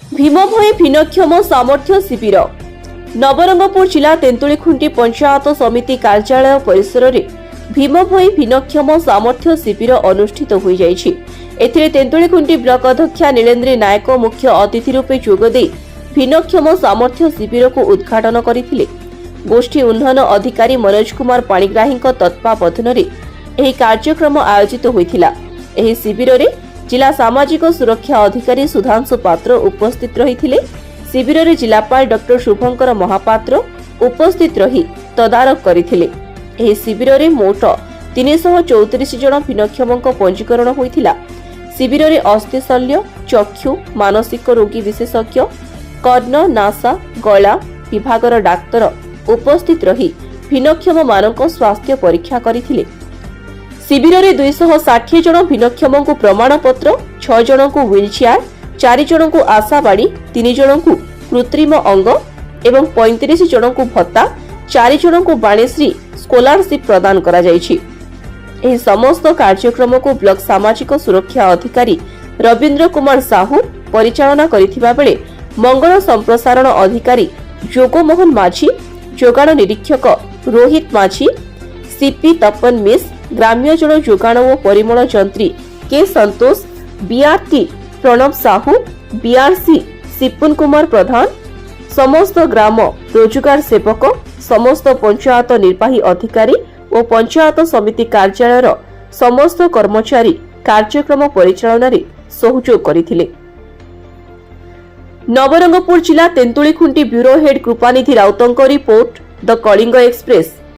भीमभोई भिन्नक्षम सामर्थ्य शिविर नवरंगपुर जिला तेंतुलीखुंटी पंचायत समिति कार्यालय परिसर में भीमभोई भिन्नक्षम सामर्थ्य शिविर अनुष्ठित हो जाइछि। एथिरे तेंतुलीखुंटी ब्लॉक अध्यक्षा नीलेन्द्री नायक मुख्य अतिथि रूपे जोगदे भिन्नक्षम सामर्थ्य शिविर को उद्घाटन करथिले। गोष्ठी उन्नयन अधिकारी मनोज कुमार पाणिग्राही तत्वावधान में कार्यक्रम आयोजित होइथिला। एही शिविर रे जिला सामाजिक सुरक्षा अधिकारी सुधांशु पात्र उपस्थित रहिथिले। शिविर रे जिलापाल डॉक्टर शुभंकर महापात्र उपस्थित रही तदारक करथिले। एही शिविर रे मोट 334 जन भिन्नक्षमक पंजीकरण होइथिला। शिविर रे अस्थिशल्य, चक्षु, मानसिक रोगी विशेषज्ञ, कर्ण, नासा, गला विभागर डाक्तर उपस्थित रही भिन्नक्षम मानक स्वास्थ्य परीक्षा करथिले। शिविर रे 260 जन भिन्नक्षम को प्रमाणपत्र, 6 जन को व्हीलचेयर, 4 जन को आशाबाड़ी, 3 जन को कृत्रिम अंग एवं 35 जन को भत्ता, 4 जन को बाणीश्री स्कॉलरशिप प्रदान करा जायछि। एही समस्त कार्यक्रम को ब्लॉक सामाजिक सुरक्षा अधिकारी रविंद्र कुमार साहू परिचालना करिथिबा बेले मंगल संप्रसारण अधिकारी जोगमोहन माझी, जोगाण निरीक्षक रोहित माझी, सीपी तपन मिस, ग्राम्य जल जोगाण और परिमल जंत्री के संतोष, बीआरटी प्रणव साहू, बीआरसी सिपुन कुमार प्रधान, समस्त ग्राम रोजगार सेवक, समस्त पंचायत निर्वाही अधिकारी और पंचायत समिति कार्यालय समस्त कर्मचारी कार्यक्रम परिचालन में सहयोग करथिले। नवरंगपुर जिला तेंतुलीखुंटी ब्यूरो हेड कृपानिधि राउतଙ୍କ रिपोर्ट द कलिंग एक्सप्रेस।